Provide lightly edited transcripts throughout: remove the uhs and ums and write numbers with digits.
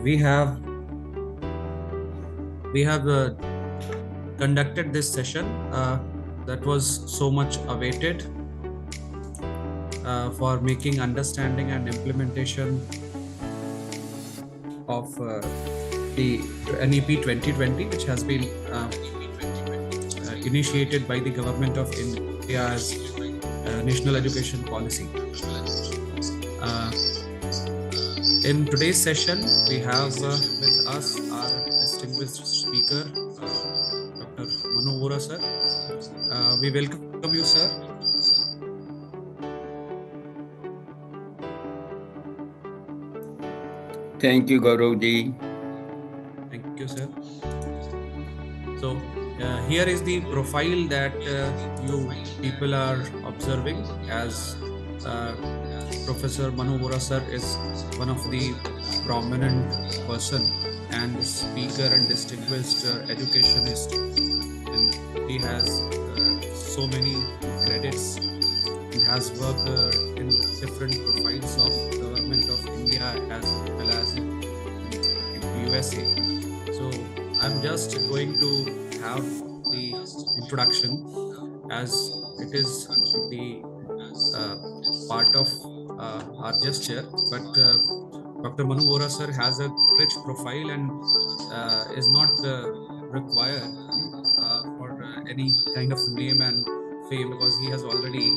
we have conducted this session that was so much awaited for making understanding and implementation of the NEP 2020, which has been initiated by the government of India as National Education Policy. In today's session, we have with us our distinguished speaker, Dr. Manu Vora, sir. We welcome you, sir. Thank you, Gaurav-ji. Thank you, sir. So here is the profile that you people are observing, as Professor Manu Vora, sir, is one of the prominent person and speaker and distinguished educationist, and he has so many credits. He has worked in different profiles of government of India as well as in USA. So I'm just going to have the introduction, as it is the part of our gesture, but Dr. Manu Vora, sir, has a rich profile and is not required for any kind of name and fame, because he has already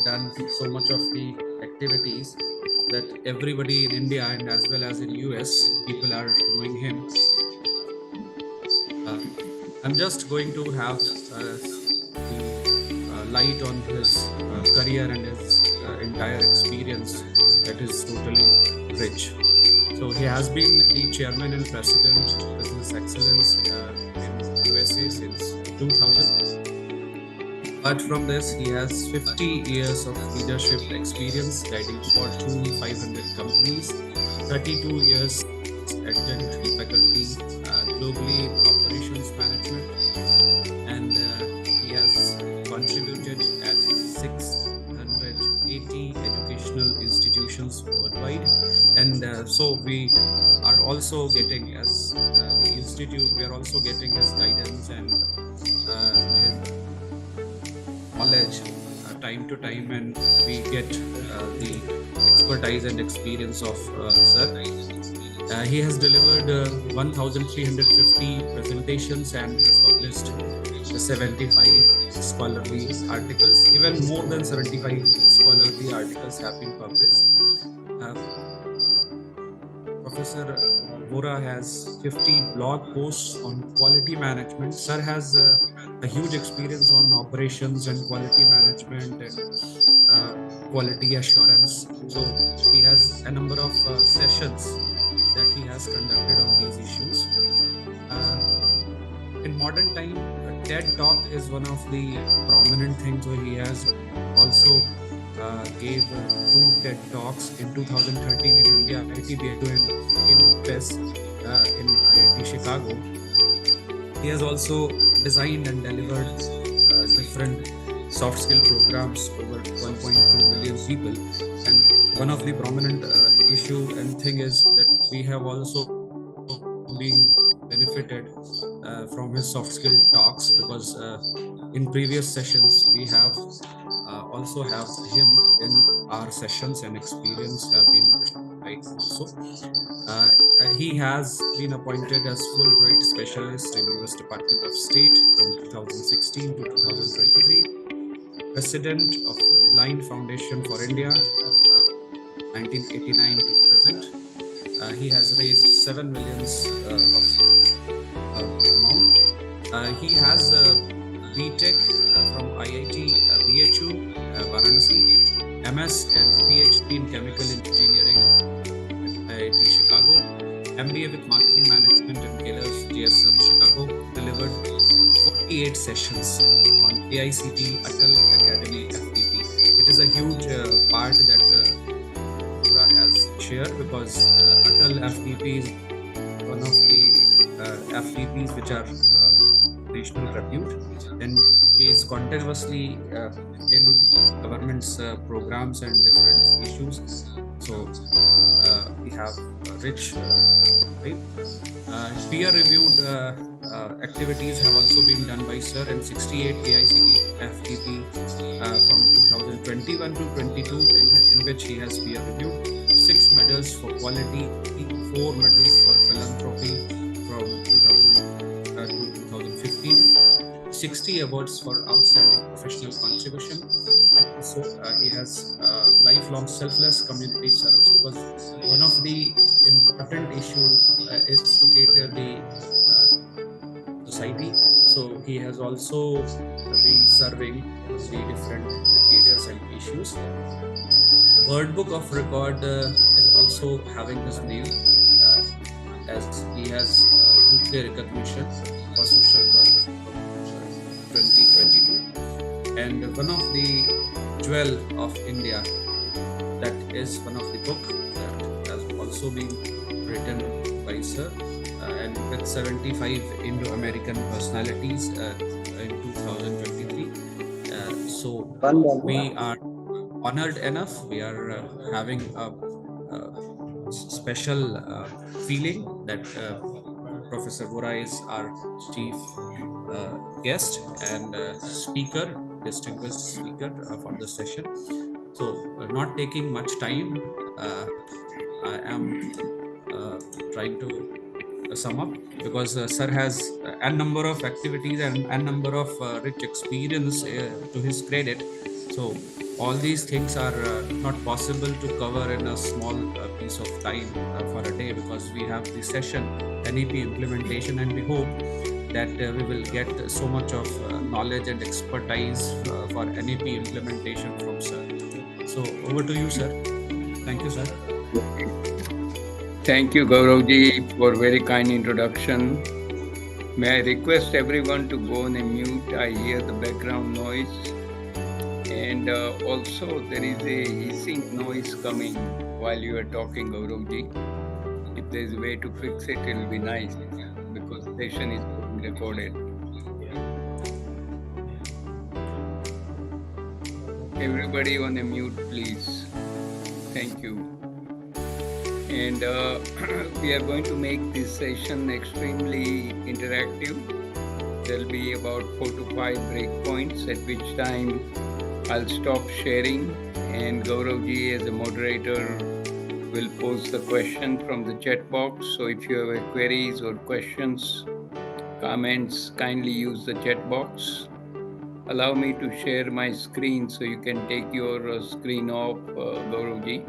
done so much of the activities that everybody in India and as well as in US people are knowing him. I'm just going to have the light on his career and his entire experience that is totally rich. So he has been the chairman and president Business Excellence in USA since 2000. Apart from this, he has 50 years of leadership experience guiding Fortune 500 companies, 32 years adjunct faculty globally in operations management, and he has contributed at 680 educational institutions worldwide. And so we are also getting, as the institute, we are also getting his guidance and his knowledge time to time, and we get the expertise and experience of sir. He has delivered 1,350 presentations and has published 75 scholarly articles. Even more than 75 scholarly articles have been published. Professor Vora has 50 blog posts on quality management. Sir has a huge experience on operations and quality management and quality assurance. So he has a number of sessions that he has conducted on these issues. In modern time, TED Talk is one of the prominent things. So he has also gave 2 TED Talks in 2013 in India, IIT and in US, in IIT Chicago. He has also designed and delivered different soft skill programs over 1.2 million people. And one of the prominent issue and thing is that we have also been benefited from his soft skill talks, because in previous sessions we have also have him in our sessions, and experience have been right also. He has been appointed as Fulbright Specialist in US Department of State from 2016 to 2023, President of Blind Foundation for India 1989 to present. He has raised 7 million of amount. He has B.Tech from IIT BHU Varanasi, MS and Ph.D in Chemical Engineering at IIT Chicago, MBA with Marketing Management in Taylor's GSM Chicago. Delivered 48 sessions on AICTE ATAL Academy FPP. It is a huge part that Vora has shared, because ATAL FPP is one of the FPPs which are national repute, and he is continuously in government's programs and different issues. So he have a rich profile. Peer-reviewed activities have also been done by Sir, and 68 AICTE FTP from 2021 to 22, in which he has peer-reviewed 6 medals for quality, 4 medals for philanthropy from 2000 to 2015, 60 awards for outstanding professional contribution, and also he has lifelong selfless community service, because one of the important issue is to cater the society. So he has also been serving the different cadres and issues. Word Book of Record is also having his name, as he has UK recognition for social work from 2022, and one of the jewel of India, that is one of the book that has also been written by Sir, and with 75 Indo-American personalities in 2023. So we are honored enough. We are having a special feeling that Professor Vora is our chief guest and speaker, distinguished speaker for the session. So, not taking much time, I am trying to sum up, because Sir has a number of activities and a number of rich experience to his credit. So all these things are not possible to cover in a small piece of time for a day, because we have the session NEP implementation, and we hope that we will get so much of knowledge and expertise for NEP implementation from Sir. So over to you, Sir. Thank you, Sir. Thank you, Gauravji, for very kind introduction. May I request everyone to go on a mute? I hear the background noise. And also there is a hissing noise coming while you are talking, Gauravji. If there is a way to fix it, it will be nice, because the session is being recorded. Everybody on a mute, please. Thank you. And we are going to make this session extremely interactive. There will be about 4 to 5 breakpoints, at which time I'll stop sharing, and Gauravji as a moderator will pose the question from the chat box. So if you have queries or questions, comments, kindly use the chat box. Allow me to share my screen so you can take your screen off, Gauravji.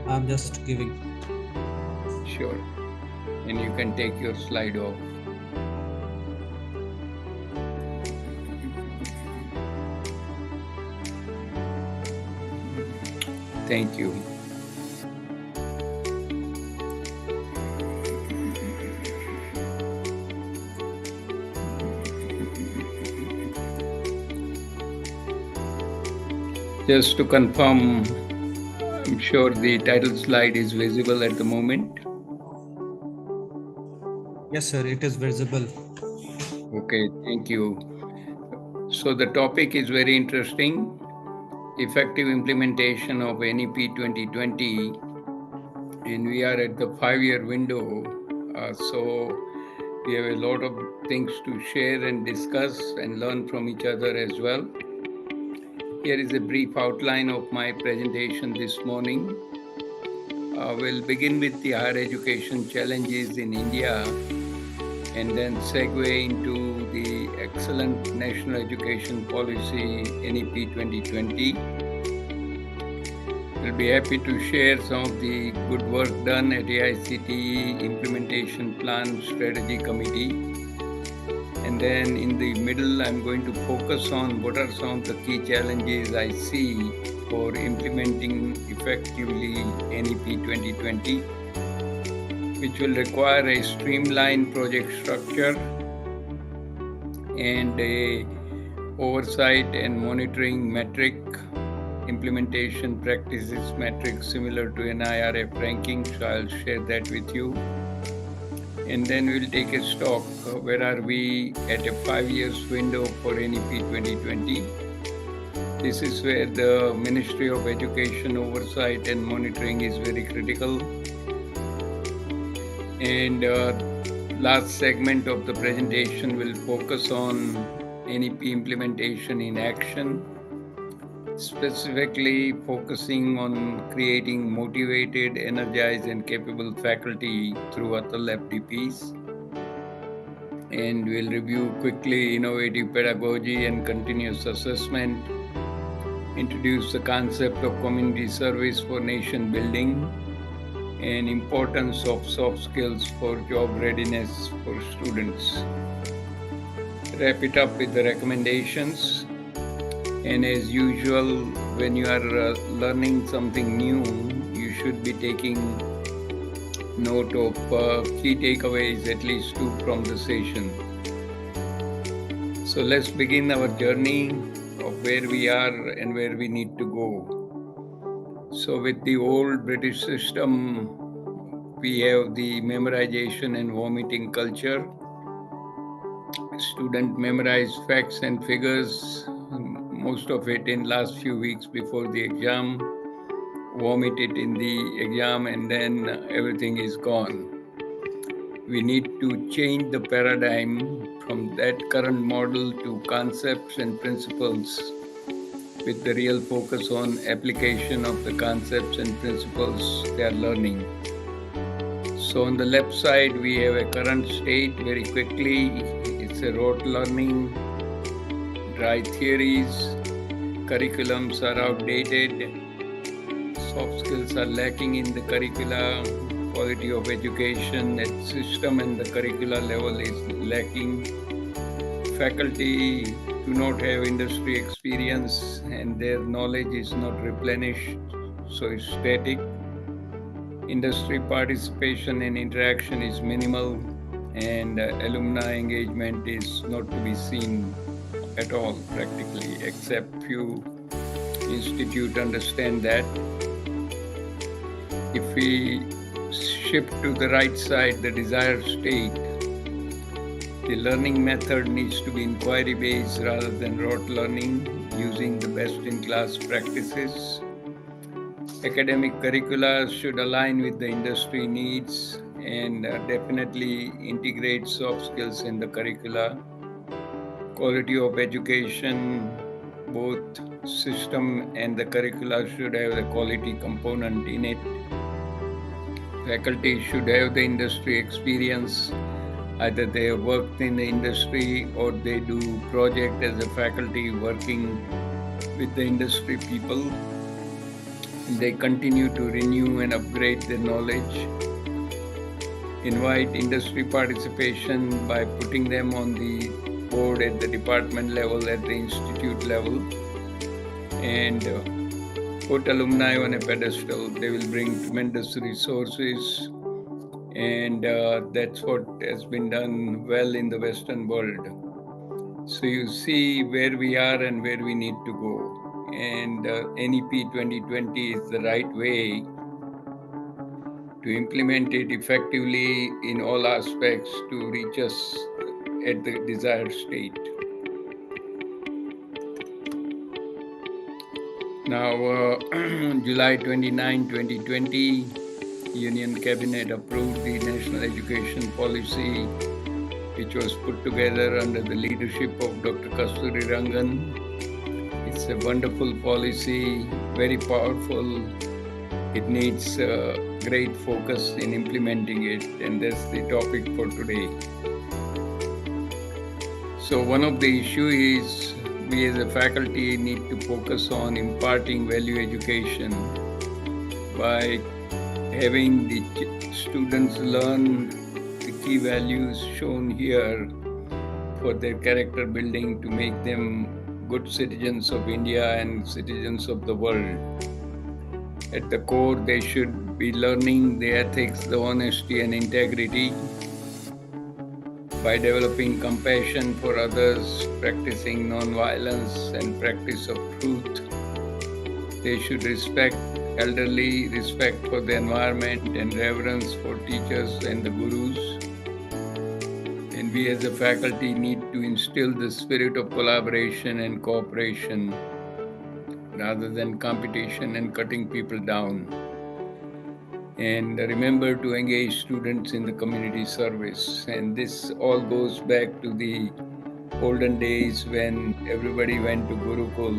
I'm just giving. Sure. And you can take your slide off. Thank you. Just to confirm, I'm sure the title slide is visible at the moment. Yes, sir, it is visible. Okay, thank you. So the topic is very interesting. Effective implementation of NEP 2020, and we are at the 5-year window. So we have a lot of things to share and discuss and learn from each other as well. Here is a brief outline of my presentation this morning. We'll begin with the higher education challenges in India, and then segue into the excellent National Education Policy NEP 2020. We'll be happy to share some of the good work done at AICTE Implementation Plan Strategy Committee. And then in the middle, I'm going to focus on what are some of the key challenges I see for implementing effectively NEP 2020, which will require a streamlined project structure and a oversight and monitoring metric, implementation practices metric similar to NIRF ranking. So I'll share that with you. And then we'll take a stock. Where are we at a 5 years window for NEP 2020? This is where the Ministry of Education oversight and monitoring is very critical. And last segment of the presentation will focus on NEP implementation in action, specifically focusing on creating motivated, energized, and capable faculty through ATL FDPs. And we'll review quickly innovative pedagogy and continuous assessment, introduce the concept of community service for nation building, and importance of soft skills for job readiness for students. Wrap it up with the recommendations. And as usual, when you are learning something new, you should be taking note of key takeaways, at least 2 from the session. So let's begin our journey of where we are and where we need to go. So with the old British system, we have the memorization and vomiting culture. Student memorize facts and figures, most of it in last few weeks before the exam, vomit it in the exam, and then everything is gone. We need to change the paradigm from that current model to concepts and principles with the real focus on application of the concepts and principles they are learning. So on the left side, we have a current state very quickly. It's a rote learning, dry theories, curriculums are outdated, soft skills are lacking in the curricula, quality of education at system and the curricular level is lacking. Faculty do not have industry experience and their knowledge is not replenished, so it's static. Industry participation and interaction is minimal, and alumni engagement is not to be seen at all practically, except few institutes understand that. If we shift to the right side, the desired state, the learning method needs to be inquiry-based rather than rote learning, using the best-in-class practices. Academic curricula should align with the industry needs and definitely integrate soft skills in the curricula. Quality of education, both system and the curricula should have the quality component in it. Faculty should have the industry experience. Either they have worked in the industry or they do project as a faculty working with the industry people. They continue to renew and upgrade their knowledge. Invite industry participation by putting them on the board at the department level, at the institute level, and put alumni on a pedestal. They will bring tremendous resources, and that's what has been done well in the Western world. So you see where we are and where we need to go. And NEP 2020 is the right way to implement it effectively in all aspects to reach us at the desired state. Now, July 29, 2020, Union Cabinet approved the National Education Policy, which was put together under the leadership of Dr. Kasturi Rangan. It's a wonderful policy, very powerful. It needs great focus in implementing it, and that's the topic for today. So one of the issues is we as a faculty need to focus on imparting value education by having the students learn the key values shown here for their character building to make them good citizens of India and citizens of the world. At the core, they should be learning the ethics, the honesty and integrity by developing compassion for others, practicing non-violence and practice of truth. They should respect elderly, respect for the environment and reverence for teachers and the gurus. And we as a faculty need to instill the spirit of collaboration and cooperation rather than competition and cutting people down. And remember to engage students in the community service. And this all goes back to the olden days when everybody went to Gurukul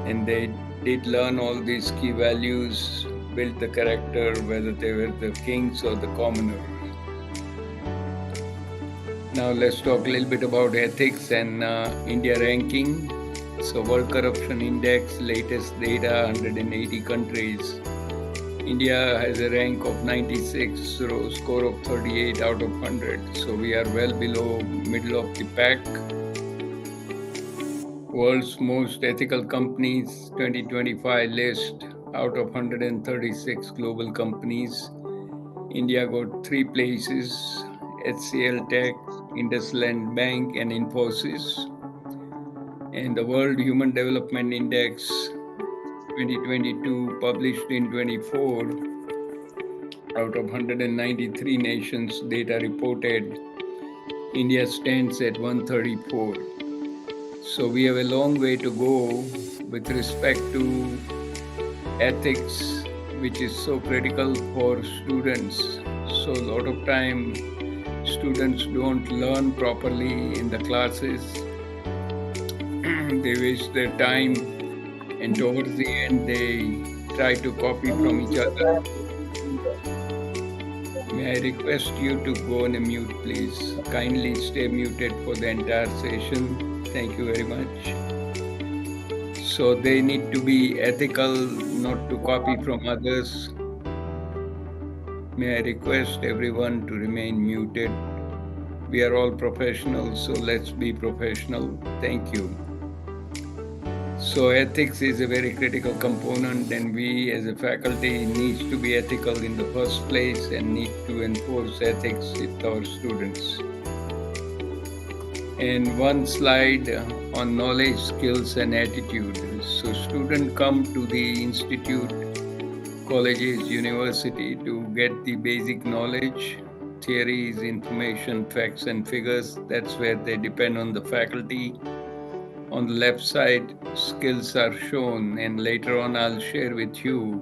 and they did learn all these key values, built the character, whether they were the kings or the commoner. Now let's talk a little bit about ethics and India ranking. So World Corruption Index, latest data, 180 countries. India has a rank of 96, so score of 38 out of 100. So we are well below middle of the pack. World's most ethical companies 2025 list out of 136 global companies. India got 3 places: HCL Tech, IndusLand Bank, and Infosys. And the World Human Development Index 2022 published in 24 out of 193 nations data reported, India stands at 134. So we have a long way to go with respect to ethics, which is so critical for students. So a lot of time students don't learn properly in the classes. They waste their time, and towards the end they try to copy from each other. May I request you to go on a mute, please? Kindly stay muted for the entire session. Thank you very much. So they need to be ethical, not to copy from others. May I request everyone to remain muted? We are all professionals, so let's be professional. Thank you. So ethics is a very critical component, and we as a faculty need to be ethical in the first place and need to enforce ethics with our students. And one slide on knowledge, skills, and attitude. So students come to the institute, colleges, university to get the basic knowledge, theories, information, facts, and figures. That's where they depend on the faculty. On the left side, skills are shown, and later on I'll share with you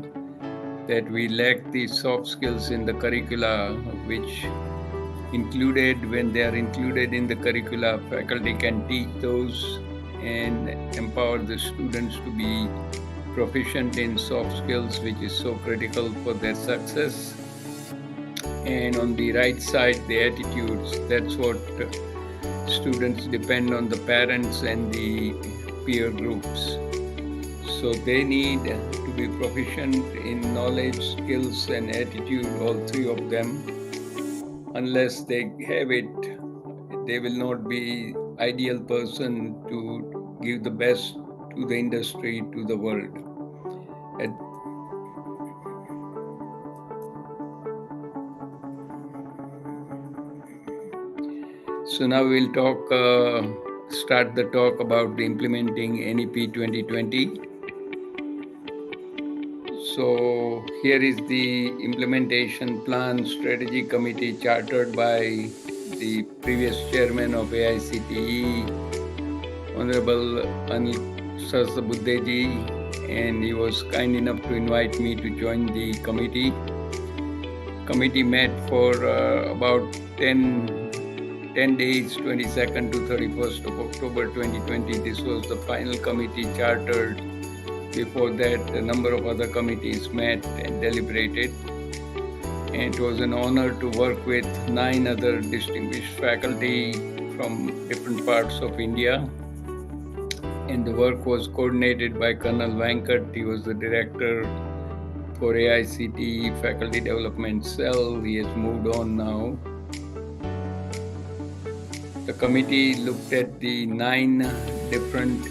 that we lack the soft skills in the curricula, which included, when they are included in the curricula, faculty can teach those and empower the students to be proficient in soft skills, which is so critical for their success. And on the right side, the attitudes, that's what students depend on the parents and the peer groups. So they need to be proficient in knowledge, skills, and attitude, all 3 of them. Unless they have it, they will not be ideal person to give the best to the industry, to the world. So now we'll start the talk about the implementing NEP 2020. So here is the implementation plan strategy committee chartered by the previous chairman of AICTE, Honorable Anil Sahasrabudheji, and he was kind enough to invite me to join the committee. Committee met for about 10 days, 22nd to 31st of October 2020. This was the final committee chartered. Before that, a number of other committees met and deliberated. And it was an honor to work with 9 other distinguished faculty from different parts of India. And the work was coordinated by Colonel Venkat. He was the director for AICTE Faculty Development Cell. He has moved on now. The committee looked at the 9 different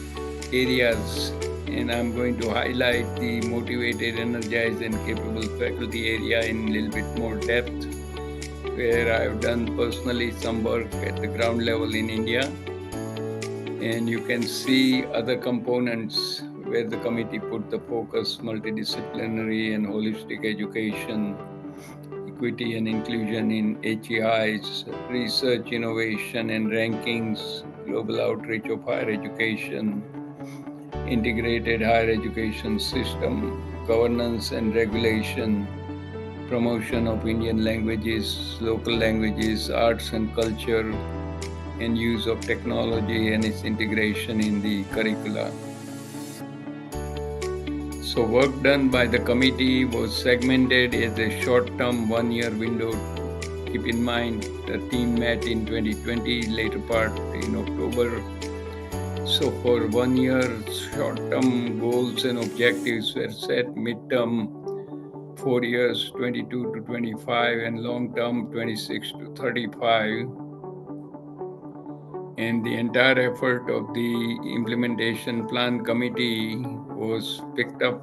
areas, and I'm going to highlight the motivated, energized, and capable faculty area in a little bit more depth, where I've done personally some work at the ground level in India. And you can see other components where the committee put the focus: multidisciplinary and holistic education, equity and inclusion in HEIs, research, innovation and rankings, global outreach of higher education, integrated higher education system, governance and regulation, promotion of Indian languages, local languages, arts and culture, and use of technology and its integration in the curricula. So work done by the committee was segmented as a short-term one-year window. Keep in mind, the team met in 2020, later part in October. So for 1 year, short-term goals and objectives were set, mid-term 4 years, 22 to 25, and long-term 26 to 35. And the entire effort of the implementation plan committee was picked up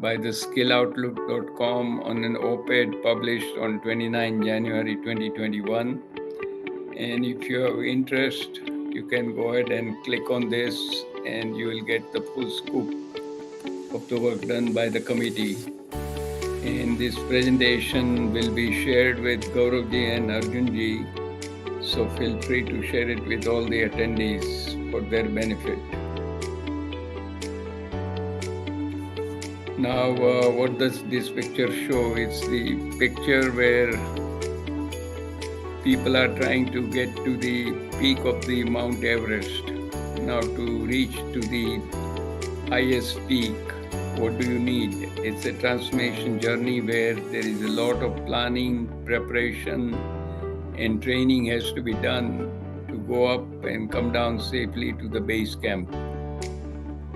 by the skilloutlook.com on an op-ed published on 29 January 2021. And if you have interest, you can go ahead and click on this and you will get the full scoop of the work done by the committee. And this presentation will be shared with Gauravji and Arjunji, so feel free to share it with all the attendees for their benefit. Now, what does this picture show? It's the picture where people are trying to get to the peak of the Mount Everest. Now, to reach to the highest peak, what do you need? It's a transformation journey where there is a lot of planning, preparation, and training has to be done to go up and come down safely to the base camp.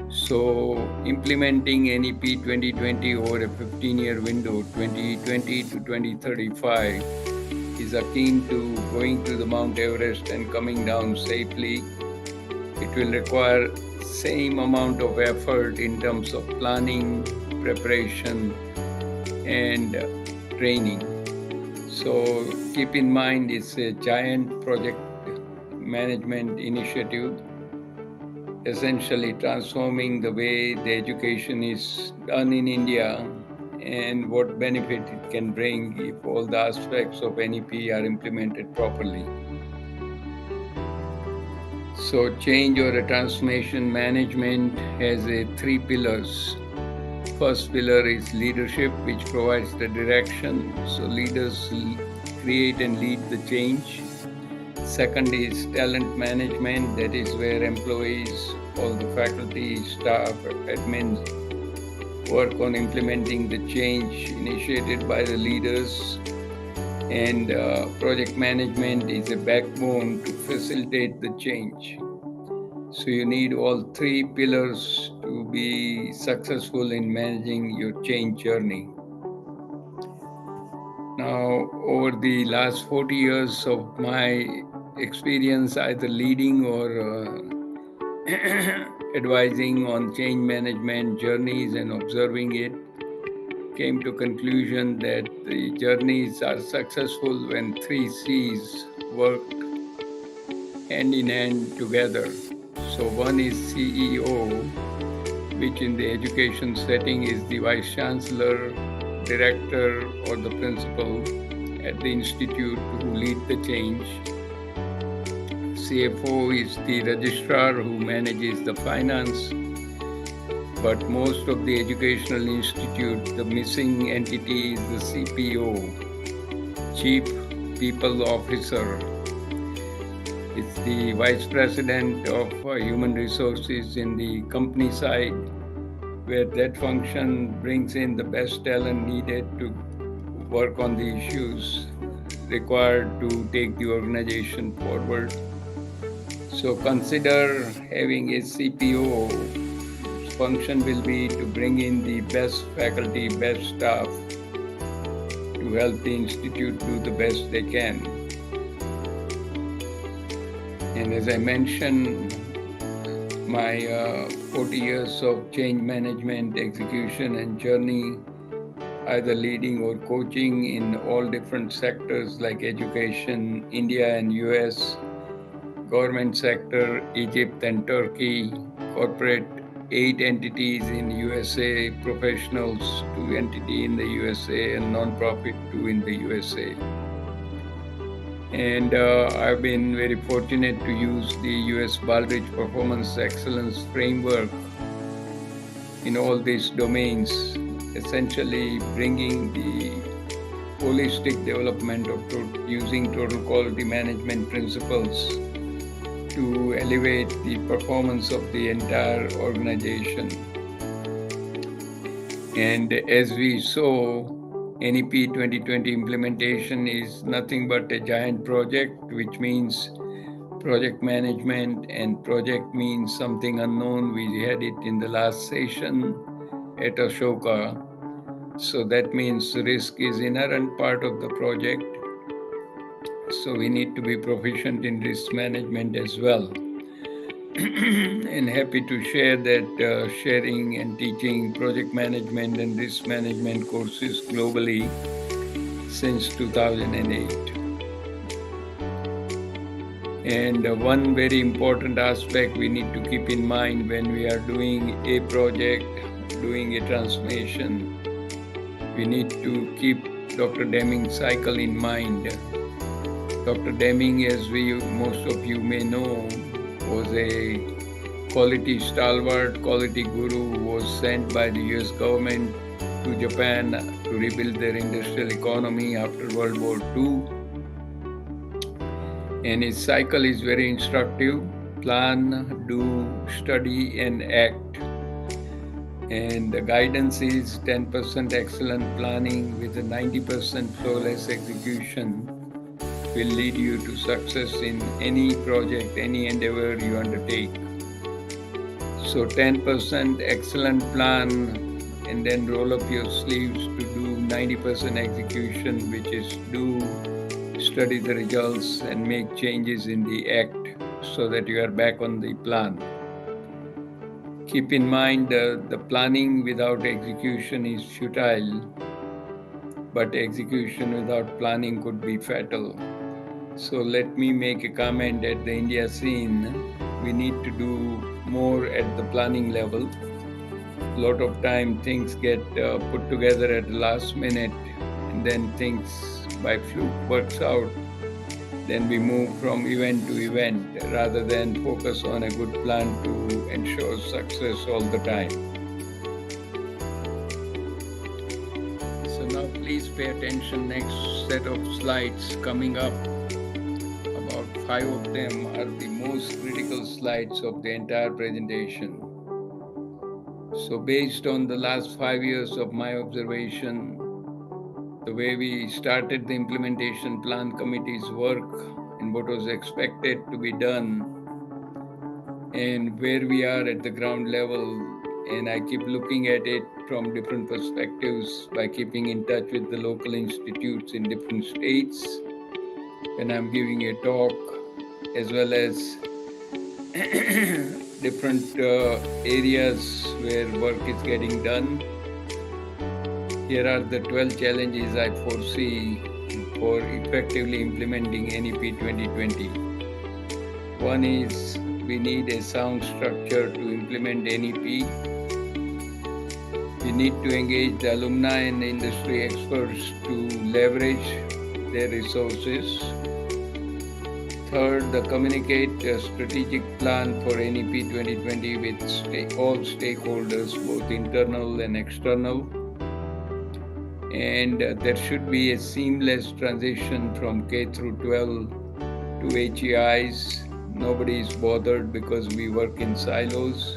So implementing NEP 2020 over a 15-year window, 2020 to 2035, is akin to going to the Mount Everest and coming down safely. It will require same amount of effort in terms of planning, preparation, and training. So keep in mind, it's a giant project management initiative, essentially transforming the way the education is done in India and what benefit it can bring if all the aspects of NEP are implemented properly. So change or a transformation management has three pillars. First pillar is leadership, which provides the direction. So leaders create and lead the change. Second is talent management, that is where employees, all the faculty, staff, admins work on implementing the change initiated by the leaders. And project management is a backbone to facilitate the change. So you need all three pillars to be successful in managing your change journey. Now, over the last 40 years of my experience, either leading or advising on change management journeys and observing it, came to conclusion that the journeys are successful when three C's work hand in hand together. So one is CEO, which in the education setting is the Vice Chancellor, Director, or the Principal at the institute who lead the change. CFO is the Registrar who manages the finance. But most of the educational institute, the missing entity is the CPO, Chief People Officer. It's the Vice President of Human Resources in the company side, where that function brings in the best talent needed to work on the issues required to take the organization forward. So consider having a CPO. Function will be to bring in the best faculty, best staff to help the institute do the best they can. And as I mentioned, my 40 years of change management, execution, and journey, either leading or coaching in all different sectors like education, India and US, government sector, Egypt and Turkey, corporate, 8 entities in USA, professionals, 2 entities in the USA, and non-profit, 2 in the USA. And I've been very fortunate to use the US Baldrige Performance Excellence Framework in all these domains, essentially bringing the holistic development of using total quality management principles to elevate the performance of the entire organization. And as we saw, NEP 2020 implementation is nothing but a giant project, which means project management, and project means something unknown. We had it in the last session at Ashoka. So that means risk is inherent part of the project. So we need to be proficient in risk management as well. And happy to share that sharing and teaching project management and risk management courses globally since 2008. And one very important aspect we need to keep in mind when we are doing a project, doing a transformation, we need to keep Dr. Deming's cycle in mind. Dr. Deming, as most of you may know, was a quality stalwart, quality guru who was sent by the US government to Japan to rebuild their industrial economy after World War II. And his cycle is very instructive: plan, do, study, and act. And the guidance is 10% excellent planning with a 90% flawless execution will lead you to success in any project, any endeavor you undertake. So 10% excellent plan, and then roll up your sleeves to do 90% execution, which is do, study the results, and make changes in the act so that you are back on the plan. Keep in mind the planning without execution is futile, but execution without planning could be fatal. So let me make a comment at the India scene. We need to do more at the planning level. A lot of time things get put together at the last minute, and then things by fluke works out. Then we move from event to event rather than focus on a good plan to ensure success all the time. So now please pay attention. Next set of slides coming up. About 5 of them are the most critical slides of the entire presentation. So based on the last 5 years of my observation, the way we started the implementation plan committee's work and what was expected to be done, and where we are at the ground level, and I keep looking at it from different perspectives by keeping in touch with the local institutes in different states when I'm giving a talk, as well as different areas where work is getting done. Here are the 12 challenges I foresee for effectively implementing NEP 2020. One is we need a sound structure to implement NEP. We need to engage the alumni and industry experts to leverage their resources. Third, communicate a strategic plan for NEP 2020 with all stakeholders, both internal and external. And there should be a seamless transition from K through 12 to HEIs. Nobody is bothered because we work in silos.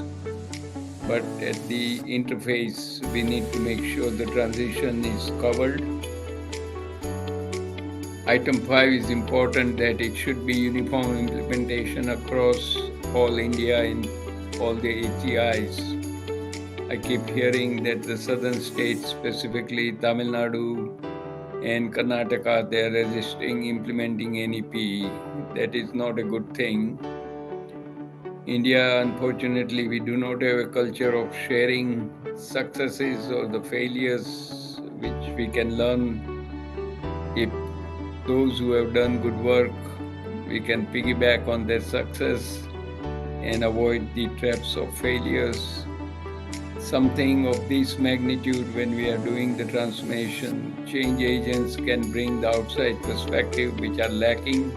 But at the interface, we need to make sure the transition is covered. Item 5 is important, that it should be uniform implementation across all India in all the HEIs. I keep hearing that the southern states, specifically Tamil Nadu and Karnataka, they are resisting implementing NEP. That is not a good thing. India, unfortunately, we do not have a culture of sharing successes or the failures which we can learn. If those who have done good work, we can piggyback on their success and avoid the traps of failures. something of this magnitude when we are doing the transformation. Change agents can bring the outside perspective which are lacking,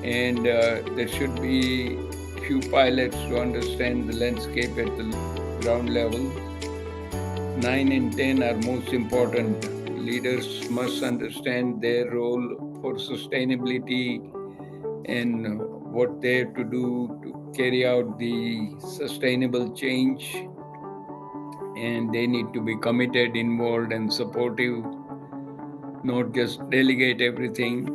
and there should be few pilots to understand the landscape at the ground level. 9 and 10 are most important. Leaders must understand their role for sustainability and what they have to do to carry out the sustainable change. And they need to be committed, involved, and supportive, not just delegate everything.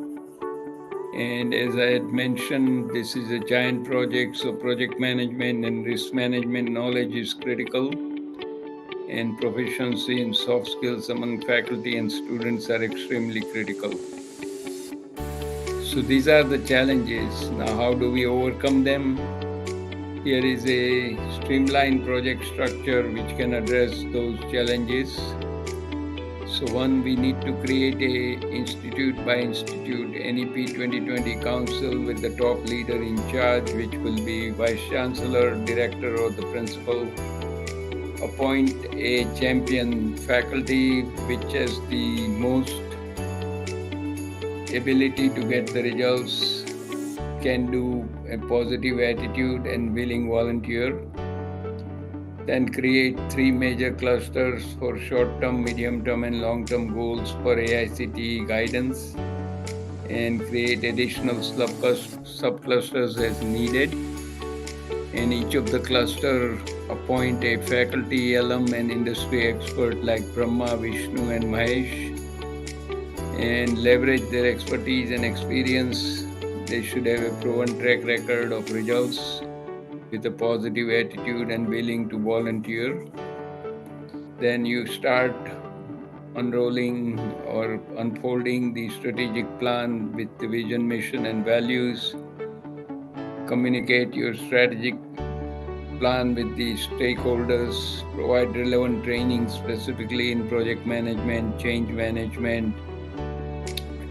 And as I had mentioned, this is a giant project, so project management and risk management knowledge is critical, and proficiency in soft skills among faculty and students are extremely critical. So these are the challenges. Now, how do we overcome them? Here is a streamlined project structure which can address those challenges. So one, we need to create a institute by institute NEP 2020 council with the top leader in charge, which will be vice chancellor, director, or the principal. Appoint a champion faculty which has the most ability to get the results, can do a positive attitude and willing volunteer. Then create 3 major clusters for short-term, medium-term, and long-term goals for AICTE guidance, and create additional sub-clusters as needed. And each of the cluster appoint a faculty, alum, and industry expert like Brahma, Vishnu, and Mahesh, and leverage their expertise and experience. They should have a proven track record of results with a positive attitude and willing to volunteer. Then you start unrolling or unfolding the strategic plan with the vision, mission, and values. Communicate your strategic plan with the stakeholders. Provide relevant training specifically in project management, change management,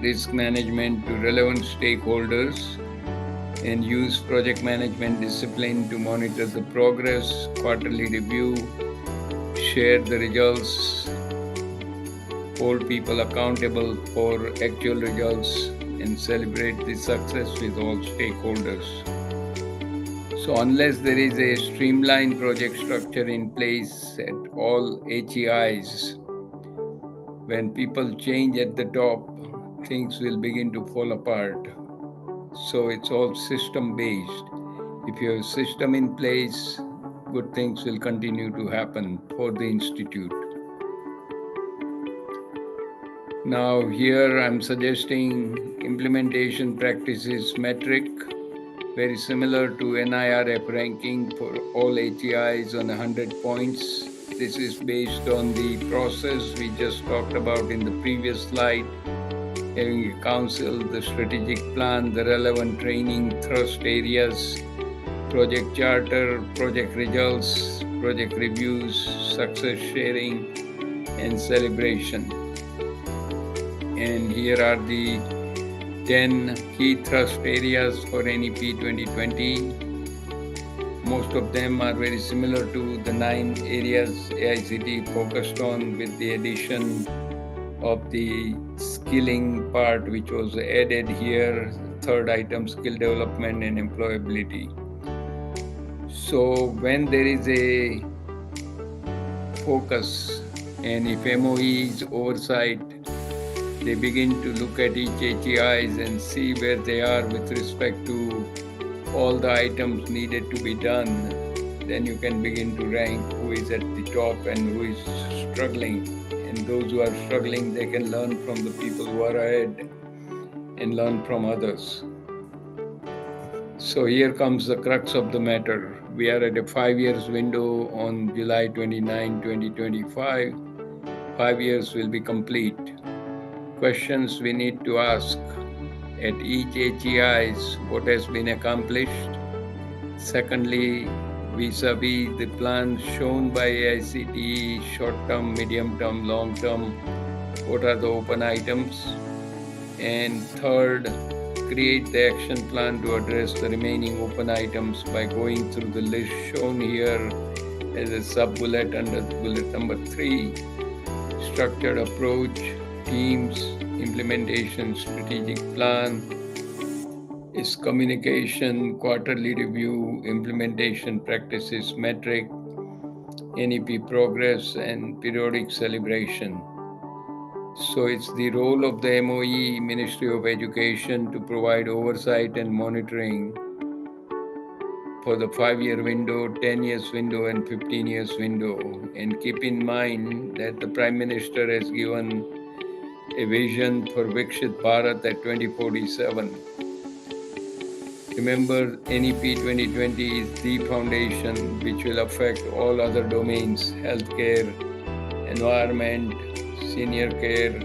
risk management to relevant stakeholders, and use project management discipline to monitor the progress, quarterly review, share the results, hold people accountable for actual results, and celebrate the success with all stakeholders. So unless there is a streamlined project structure in place at all HEIs, when people change at the top, things will begin to fall apart. So it's all system-based. If you have a system in place, good things will continue to happen for the institute. Now here I'm suggesting implementation practices metric, very similar to NIRF ranking for all HEIs on 100 points. This is based on the process we just talked about in the previous slide. Having a council, the strategic plan, the relevant training, thrust areas, project charter, project results, project reviews, success sharing, and celebration. And here are the 10 key thrust areas for NEP 2020. Most of them are very similar to the 9 areas AICTE focused on, with the addition of the skilling part which was added here. Third item, skill development and employability. So when there is a focus, and if MOE is oversight, they begin to look at each HEIs and see where they are with respect to all the items needed to be done. Then you can begin to rank who is at the top and who is struggling. And those who are struggling, they can learn from the people who are ahead and learn from others. So here comes the crux of the matter. We are at a 5 years window on July 29, 2025. 5 years will be complete. Questions we need to ask at each HEI is what has been accomplished. Secondly, vis-a-vis the plans shown by AICTE, short-term, medium-term, long-term, what are the open items? And third, create the action plan to address the remaining open items by going through the list shown here as a sub-bullet under bullet number 3, structured approach, teams, implementation, strategic plan, is communication, quarterly review, implementation practices, metric, NEP progress, and periodic celebration. So it's the role of the MOE, Ministry of Education, to provide oversight and monitoring for the 5-year window, 10 years window, and 15 years window. And keep in mind that the Prime Minister has given a vision for Viksit Bharat at 2047. Remember, NEP 2020 is the foundation which will affect all other domains: healthcare, environment, senior care,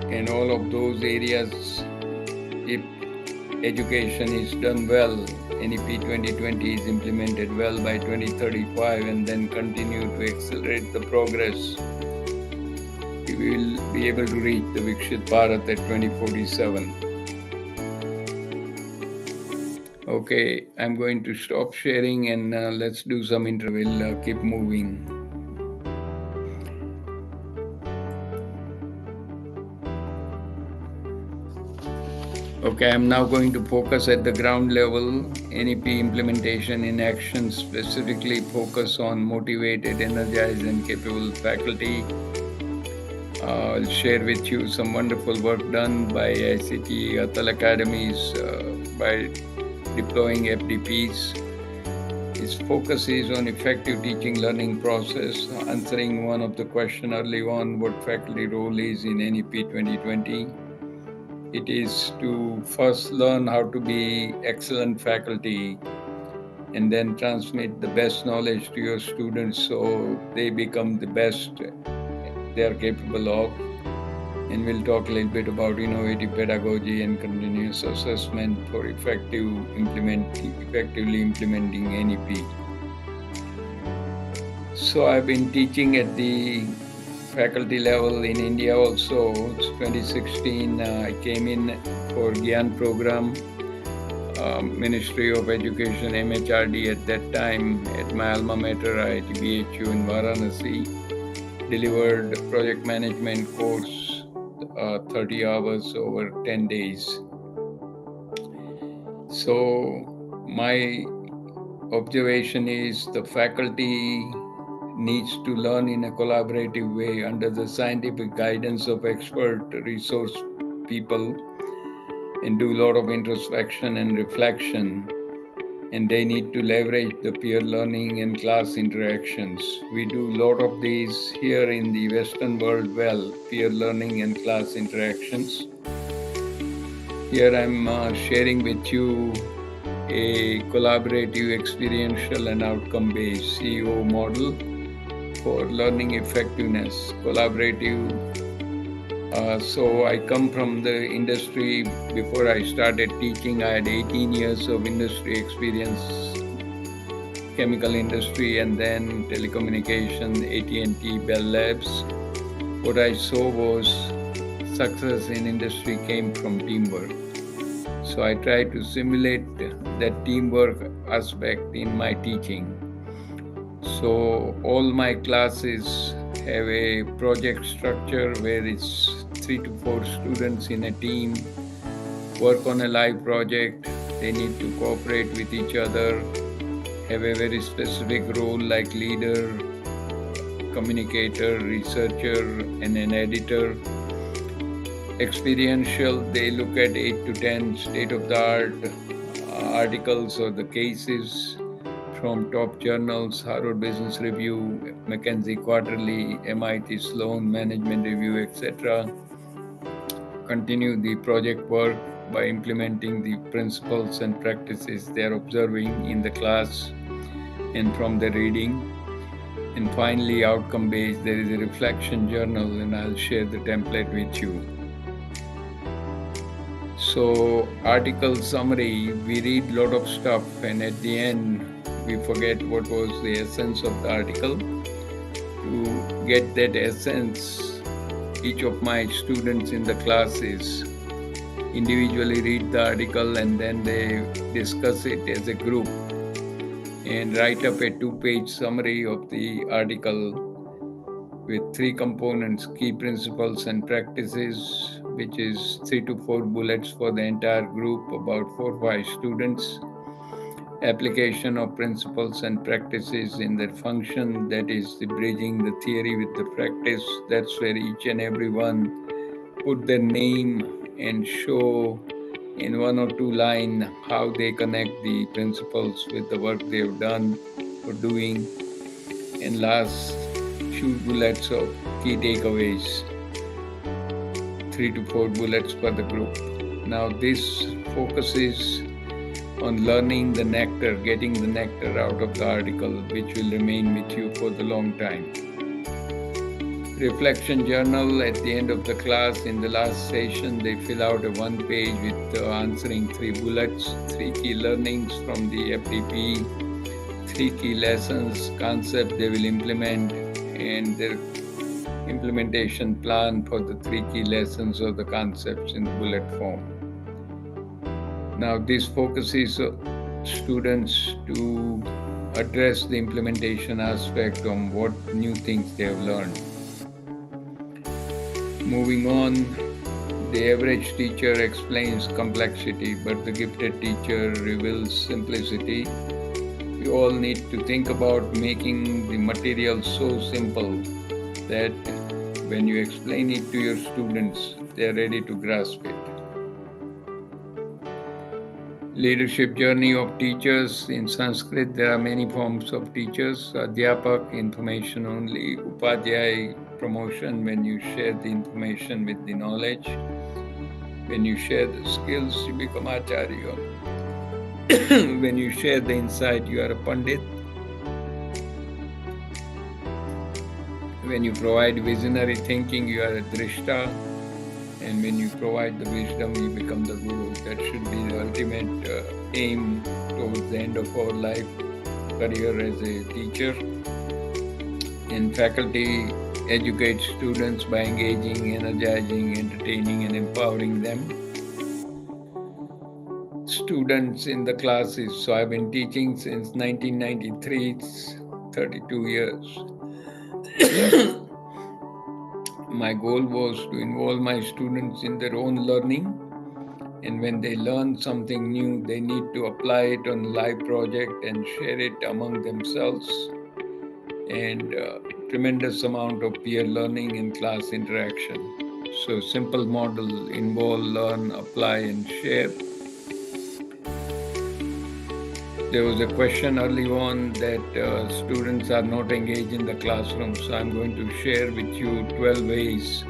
and all of those areas. If education is done well, NEP 2020 is implemented well by 2035 and then continue to accelerate the progress, we will be able to reach the Viksit Bharat at 2047. Okay, I'm going to stop sharing and let's do some interview. We'll keep moving. Okay, I'm now going to focus at the ground level. NEP implementation in action, specifically focus on motivated, energized, and capable faculty. I'll share with you some wonderful work done by AICTE Atal Academies by deploying FDPs. Its focus is on effective teaching learning process, answering one of the question early on, what faculty role is in NEP 2020. It is to first learn how to be excellent faculty and then transmit the best knowledge to your students so they become the best they are capable of. And we'll talk a little bit about innovative pedagogy and continuous assessment for effectively implementing NEP. So I've been teaching at the faculty level in India also. It's 2016, I came in for Gyan program, Ministry of Education, MHRD at that time, at my alma mater, IIT BHU in Varanasi. Delivered project management course, 30 hours over 10 days. So my observation is the faculty needs to learn in a collaborative way under the scientific guidance of expert resource people and do a lot of introspection and reflection. And they need to leverage the peer learning and class interactions. We do a lot of these here in the Western world well, peer learning and class interactions. Here I'm sharing with you a collaborative, experiential and outcome-based CEO model for learning effectiveness, collaborative. So I come from the industry. Before I started teaching, I had 18 years of industry experience, chemical industry and then telecommunication, AT&T, Bell Labs. What I saw was success in industry came from teamwork. So I try to simulate that teamwork aspect in my teaching. So all my classes have a project structure where it's 3 to 4 students in a team, work on a live project. They need to cooperate with each other, have a very specific role like leader, communicator, researcher, and an editor. Experiential, they look at 8 to 10 state-of-the-art articles or the cases from top journals, Harvard Business Review, McKinsey Quarterly, MIT Sloan Management Review, etc. Continue the project work by implementing the principles and practices they are observing in the class and from the reading. And finally, outcome-based, there is a reflection journal, and I'll share the template with you. So, article summary, we read a lot of stuff, and at the end, we forget what was the essence of the article. To get that essence, each of my students in the classes individually read the article and then they discuss it as a group. and write up a 2-page summary of the article with 3 components: key principles and practices, which is 3 to 4 bullets for the entire group, about 4 or 5 students. Application of principles and practices in their function, that is the bridging the theory with the practice. That's where each and every one put their name and show in 1 or 2 lines how they connect the principles with the work they've done or doing. And last, few bullets of key takeaways, 3 to 4 bullets for the group. Now this focuses on learning the nectar, getting the nectar out of the article, which will remain with you for the long time. Reflection journal at the end of the class. In the last session, they fill out a 1 page with answering 3 bullets, 3 key learnings from the FDP, 3 key lessons, concept they will implement, and their implementation plan for the 3 key lessons or the concepts in the bullet form. Now this focuses students to address the implementation aspect on what new things they have learned. Moving on, the average teacher explains complexity, but the gifted teacher reveals simplicity. You all need to think about making the material so simple that when you explain it to your students, they are ready to grasp it. Leadership journey of teachers. In Sanskrit, there are many forms of teachers. Adhyapak, information only. Upadhyay, promotion, when you share the information with the knowledge. When you share the skills, you become Acharya. When you share the insight, you are a Pandit. When you provide visionary thinking, you are a Drishta. And when you provide the wisdom, you become the Guru. That should be the ultimate aim towards the end of our life career as a teacher. And faculty educate students by engaging, energizing, entertaining, and empowering them. Students in the classes. So I've been teaching since 1993. It's 32 years. My goal was to involve my students in their own learning, and when they learn something new, they need to apply it on a live project and share it among themselves. And tremendous amount of peer learning and class interaction. So simple model: involve, learn, apply, and share. There was a question early on that students are not engaged in the classroom. So I'm going to share with you 12 ways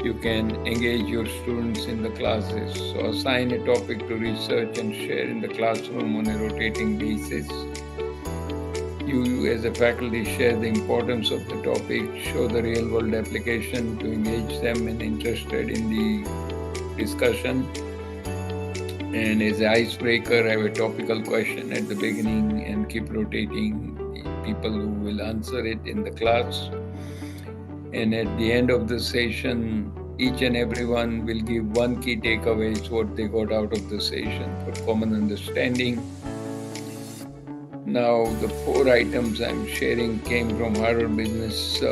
you can engage your students in the classes. So assign a topic to research and share in the classroom on a rotating basis. You as a faculty share the importance of the topic, show the real world application to engage them and interested in the discussion. And as an icebreaker, have a topical question at the beginning and keep rotating the people who will answer it in the class. And at the end of the session, each and everyone will give 1 key takeaways, what they got out of the session for common understanding. Now, the 4 items I'm sharing came from Harvard Business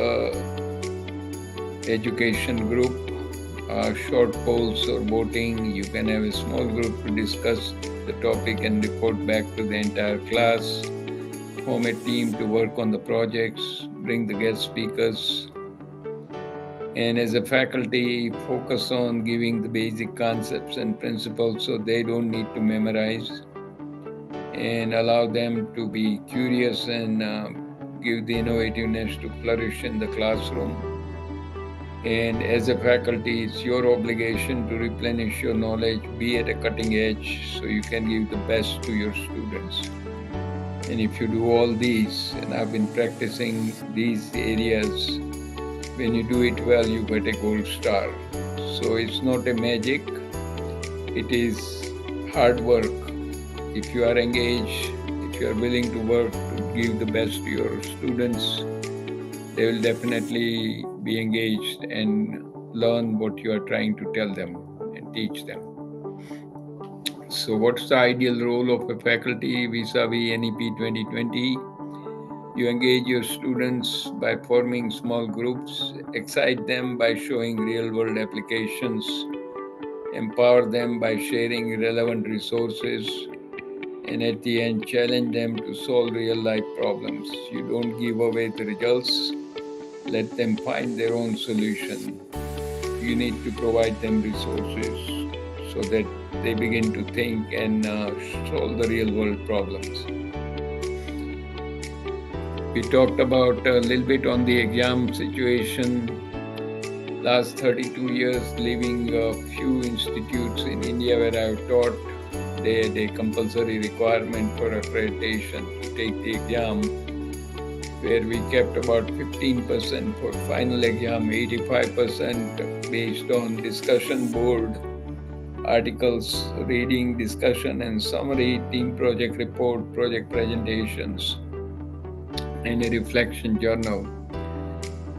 Education Group. Short polls or voting. You can have a small group to discuss the topic and report back to the entire class. Form a team to work on the projects. Bring the guest speakers. And as a faculty, focus on giving the basic concepts and principles so they don't need to memorize, and allow them to be curious and give the innovativeness to flourish in the classroom. And as a faculty, it's your obligation to replenish your knowledge, be at a cutting edge so you can give the best to your students. And if you do all these, and I've been practicing these areas, when you do it well, you get a gold star. So it's not a magic, it is hard work. If you are engaged, if you are willing to work to give the best to your students, they will definitely be engaged and learn what you are trying to tell them and teach them. So, what's the ideal role of a faculty vis-a-vis NEP 2020? You engage your students by forming small groups, excite them by showing real world applications, empower them by sharing relevant resources, and at the end, challenge them to solve real life problems. You don't give away the results, let them find their own solution. You need to provide them resources so that they begin to think and solve the real world problems. We talked about a little bit on the exam situation. Last 32 years, leaving a few institutes in India where I've taught, they had a compulsory requirement for accreditation to take the exam, where we kept about 15% for final exam, 85% based on discussion board articles, reading, discussion, and summary, team project report, project presentations, and a reflection journal.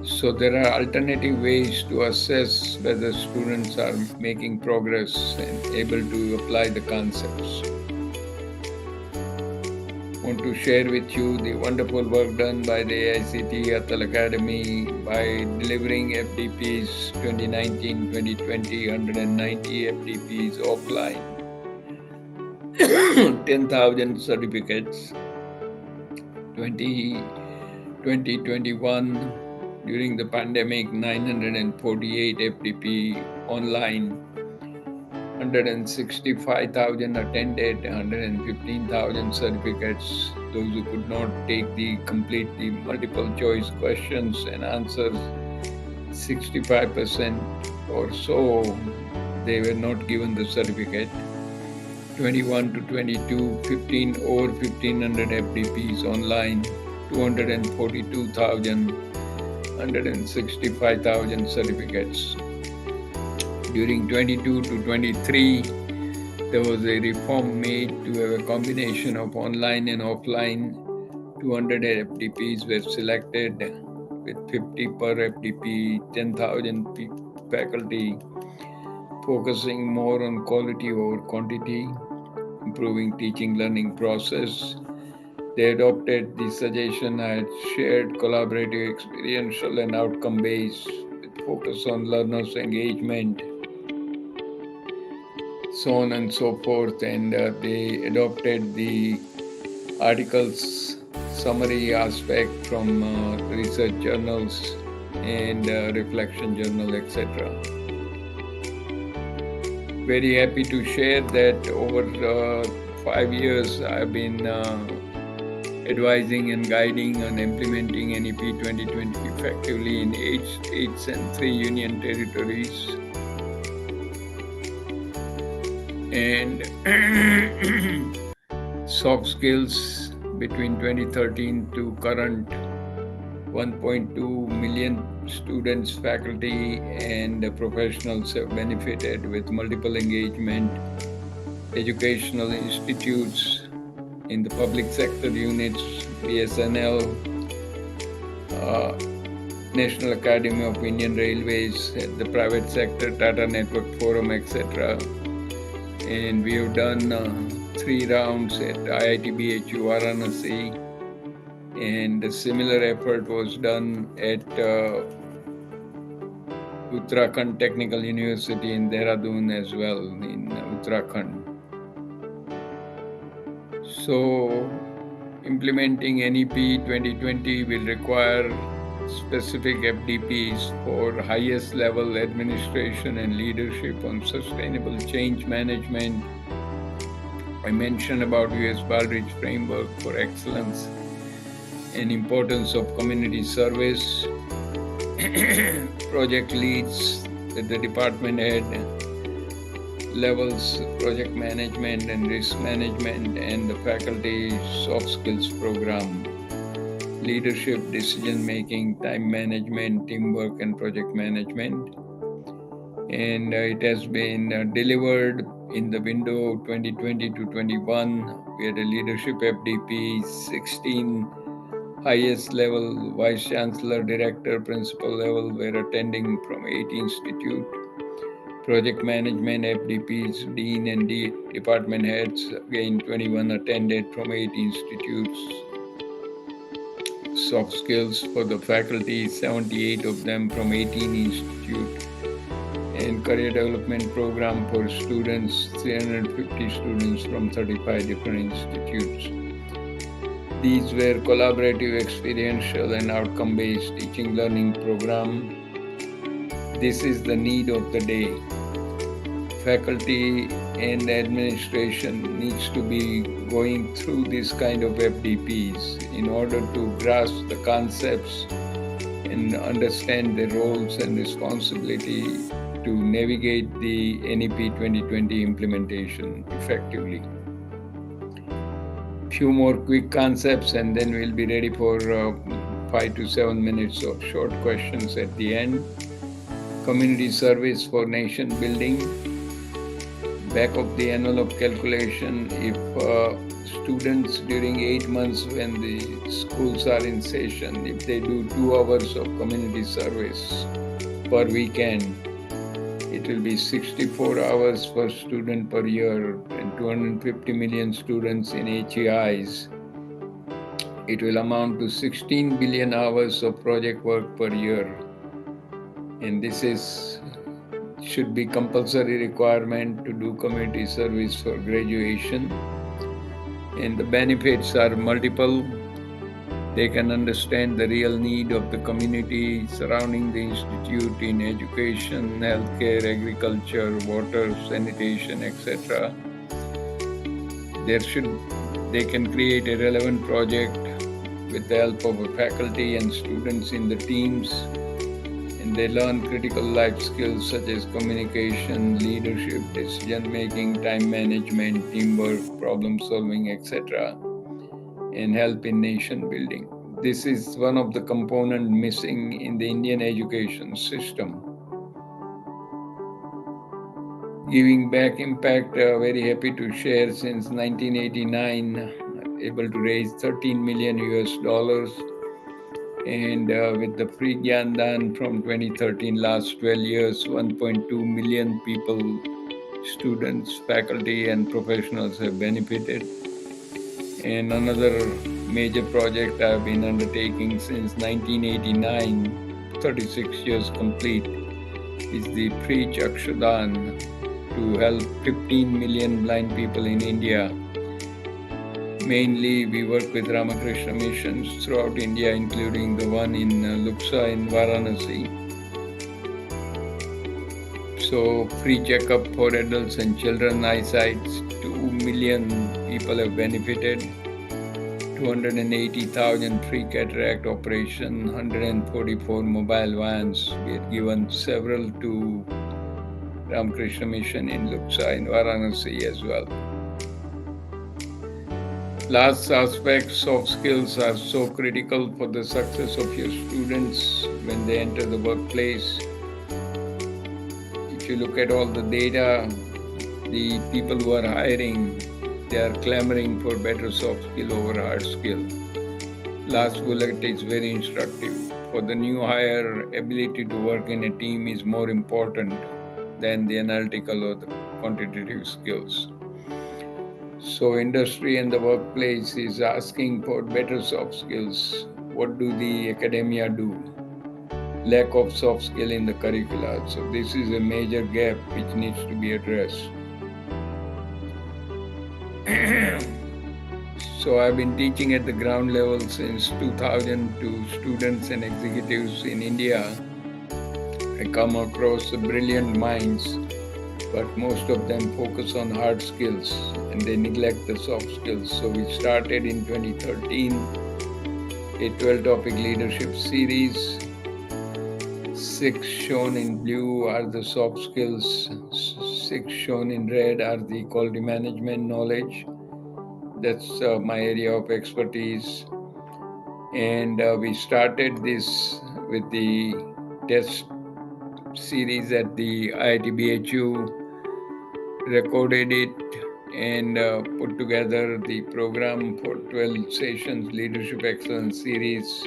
So there are alternative ways to assess whether students are making progress and able to apply the concepts. I want to share with you the wonderful work done by the AICTE Atal Academy by delivering FDPs 2019-2020, 190 FDPs offline, 10,000 certificates, 2021 during the pandemic, 948 FDP online, 165,000 attended, 115,000 certificates. Those who could not complete the multiple choice questions and answers, 65% or so, they were not given the certificate. 21 to 22, 15 over 1500 FDPs online, 242,000, 165,000 certificates. During 22 to 23, there was a reform made to have a combination of online and offline. 200 FDPs were selected with 50 per FDP, 10,000 faculty, focusing more on quality over quantity, improving teaching learning process. They adopted the suggestion I had shared, collaborative, experiential, and outcome based, with focus on learners' engagement, so on and so forth. And they adopted the articles summary aspect from research journals and reflection journal, etc. Very happy to share that over 5 years I've been advising and guiding on implementing NEP 2020 effectively in 8 states and 3 union territories. And soft skills between 2013 to current, 1.2 million students, faculty, and professionals have benefited with multiple engagement, educational institutes in the public sector units, BSNL, National Academy of Indian Railways, the private sector, Tata Network Forum, etc. And we have done 3 rounds at IIT BHU Varanasi, and a similar effort was done at Uttarakhand Technical University in Dehradun as well, in Uttarakhand. So, implementing NEP 2020 will require specific FDPs for highest level administration and leadership on sustainable change management. I mentioned about US Baldrige framework for excellence and importance of community service, project leads that the department head levels, project management and risk management, and the faculty soft skills program, leadership, decision making, time management, teamwork, and project management. And it has been delivered in the window 2020 to 21. We had a leadership FDP, 16 highest level vice chancellor, director, principal level were attending from 8 institutes. Project management, FDPs, dean and department heads, again 21 attended from 8 institutes. Soft skills for the faculty, 78 of them from 18 institutes. And career development program for students, 350 students from 35 different institutes. These were collaborative, experiential, and outcome-based teaching learning program. This is the need of the day. Faculty and administration needs to be going through this kind of FDPs in order to grasp the concepts and understand the roles and responsibility to navigate the NEP 2020 implementation effectively. Few more quick concepts and then we'll be ready for 5 to 7 minutes of short questions at the end. Community service for nation building. Back of the envelope calculation, if students during 8 months when the schools are in session, if they do 2 hours of community service per weekend, it will be 64 hours per student per year and 250 million students in HEIs. It will amount to 16 billion hours of project work per year. And this should be compulsory requirement to do community service for graduation. And the benefits are multiple. They can understand the real need of the community surrounding the institute in education, healthcare, agriculture, water, sanitation, etc. They can create a relevant project with the help of a faculty and students in the teams, and they learn critical life skills such as communication, leadership, decision-making, time management, teamwork, problem solving, etc. and help in nation building. This is one of the components missing in the Indian education system. Giving back impact, very happy to share since 1989, able to raise 13 million US dollars. And with the free Gyan Dan from 2013, last 12 years, 1.2 million people, students, faculty, and professionals have benefited. And another major project I've been undertaking since 1989, 36 years complete, is the Free Chakshudan to help 15 million blind people in India. Mainly, we work with Ramakrishna missions throughout India, including the one in Luksa in Varanasi. So, free checkup for adults and children eyesight, 2 million people have benefited. 280,000 free cataract operation, 144 mobile vans. We had given several to Ramakrishna Mission in Luksa in Varanasi as well. Last aspect, soft skills are so critical for the success of your students when they enter the workplace. If you look at all the data, the people who are hiring, they are clamoring for better soft skill over hard skill. Last bullet is very instructive. For the new hire, ability to work in a team is more important than the analytical or the quantitative skills. So industry and the workplace is asking for better soft skills. What do the academia do? Lack of soft skill in the curricula. So this is a major gap which needs to be addressed. So I've been teaching at the ground level since 2000 to students and executives in India. I come across the brilliant minds, but most of them focus on hard skills and they neglect the soft skills. So we started in 2013 a 12-topic leadership series. 6 shown in blue are the soft skills. 6 shown in red are the quality management knowledge. That's my area of expertise. And we started this with the test series at the IIT BHU, recorded it, and put together the program for 12 sessions, Leadership Excellence Series.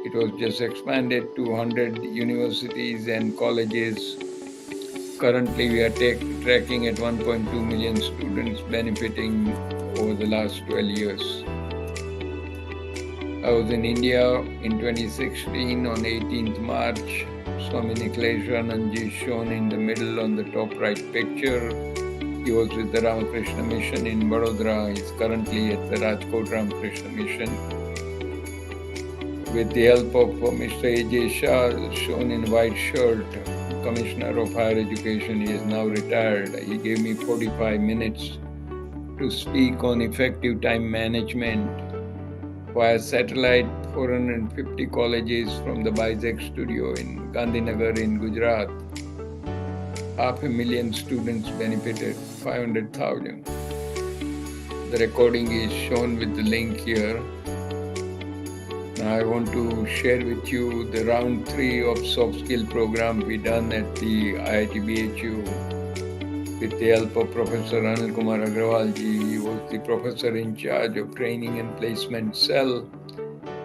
It was just expanded to 100 universities and colleges. Currently, we are tracking at 1.2 million students benefiting over the last 12 years. I was in India in 2016 on 18th March. Swami Nikhleswaranand is shown in the middle on the top right picture. He was with the Ramakrishna Mission in Vadodara. He is currently at the Rajkot Ramakrishna Mission. With the help of Mr. A.J. Shah, shown in white shirt, Commissioner of Higher Education, he is now retired. He gave me 45 minutes to speak on effective time management via satellite. 450 colleges from the BISEC studio in Gandhinagar in Gujarat. 500,000 students benefited, 500,000. The recording is shown with the link here. Now I want to share with you the round 3 of soft skill program we done at the IIT BHU with the help of Professor Anil Kumar Agrawal ji. He was the professor in charge of training and placement cell.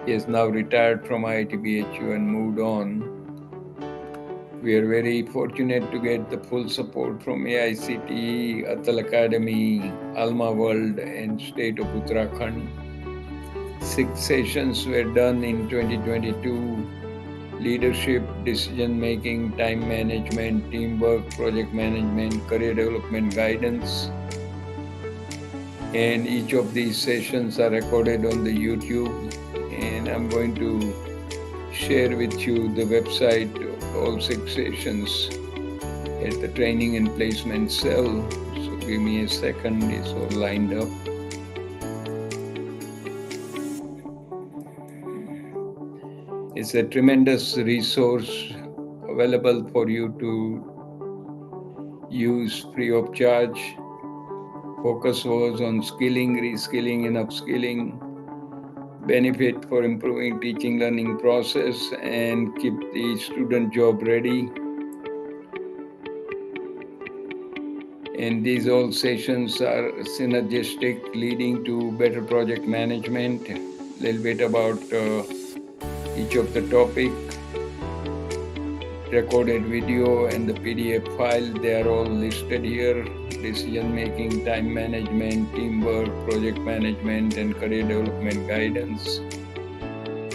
He is now retired from IIT BHU and moved on. We are very fortunate to get the full support from AICTE, Atal Academy, Alma World and State of Uttarakhand. 6 sessions were done in 2022. Leadership, decision making, time management, teamwork, project management, career development guidance. And each of these sessions are recorded on the YouTube. And I'm going to share with you the website of all 6 sessions at the training and placement cell. So give me a second, it's all lined up. It's a tremendous resource available for you to use free of charge. Focus was on skilling, reskilling and upskilling, benefit for improving teaching learning process and keep the student job ready. And these all sessions are synergistic, leading to better project management. A little bit about each of the topic, recorded video and the PDF file, they are all listed here. Decision making, time management, teamwork, project management and career development guidance.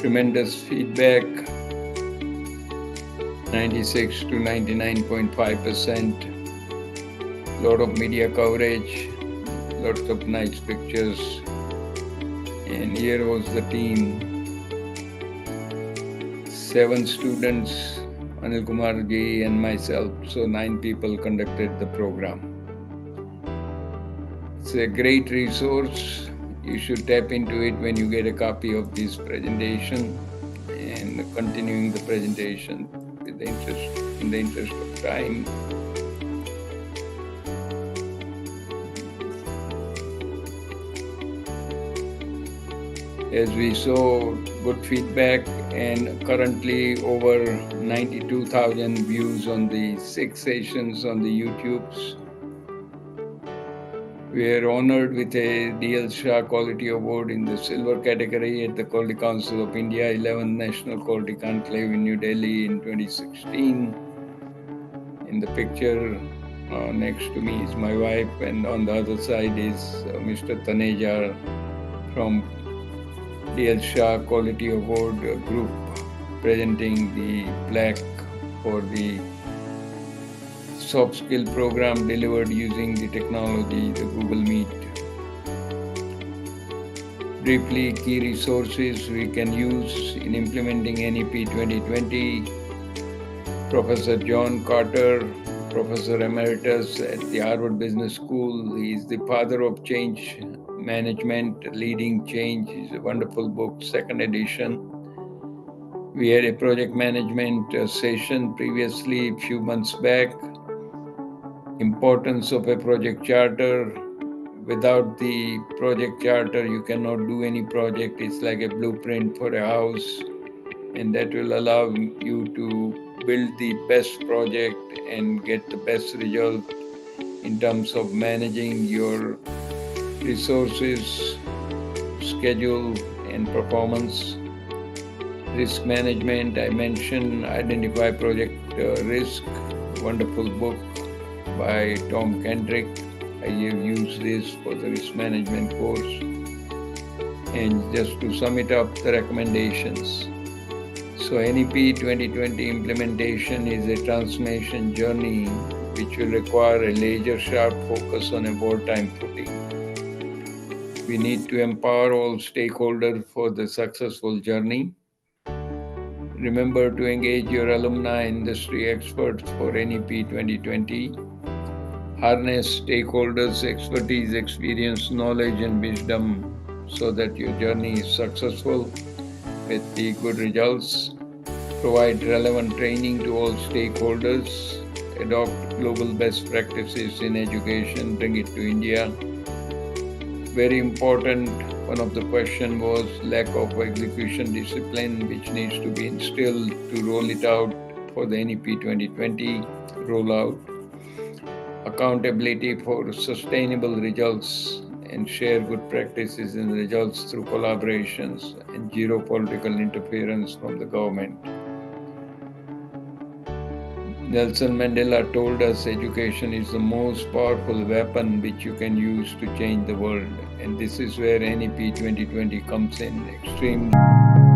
Tremendous feedback, 96 to 99.5%. Lot of media coverage, lots of nice pictures. And here was the team. 7 students, Anil Kumar ji and myself, so 9 people conducted the program. It's a great resource. You should tap into it when you get a copy of this presentation and continuing the presentation with the in the interest of time. As we saw, good feedback and currently over 92,000 views on the 6 sessions on the YouTubes. We are honored with a D.L. Shah Quality Award in the Silver category at the Quality Council of India 11th National Quality Conclave in New Delhi in 2016. In the picture next to me is my wife and on the other side is Mr. Taneja from D.L. Shah Quality Award group presenting the plaque for the soft skill program delivered using the technology, the Google Meet. Briefly, key resources we can use in implementing NEP 2020. Professor John Carter, Professor Emeritus at the Harvard Business School. He is the father of change management, leading change. Is a wonderful book, 2nd edition. We had a project management session previously, a few months back. Importance of a project charter. Without the project charter, you cannot do any project. It's like a blueprint for a house, and that will allow you to build the best project and get the best result in terms of managing your resources, schedule, and performance. Risk management, I mentioned, identify project risk, wonderful book. by Tom Kendrick. I have used this for the risk management course. And just to sum it up, the recommendations. So NEP 2020 implementation is a transformation journey which will require a laser-sharp focus on a wartime footing. We need to empower all stakeholders for the successful journey. Remember to engage your alumni industry experts for NEP 2020. Harness stakeholders' expertise, experience, knowledge, and wisdom so that your journey is successful with the good results. Provide relevant training to all stakeholders. Adopt global best practices in education. Bring it to India. Very important, one of the questions was lack of execution discipline, which needs to be instilled to roll it out for the NEP 2020 rollout. Accountability for sustainable results and share good practices and results through collaborations and zero political interference from the government. Nelson Mandela told us education is the most powerful weapon which you can use to change the world. And this is where NEP 2020 comes in extremely.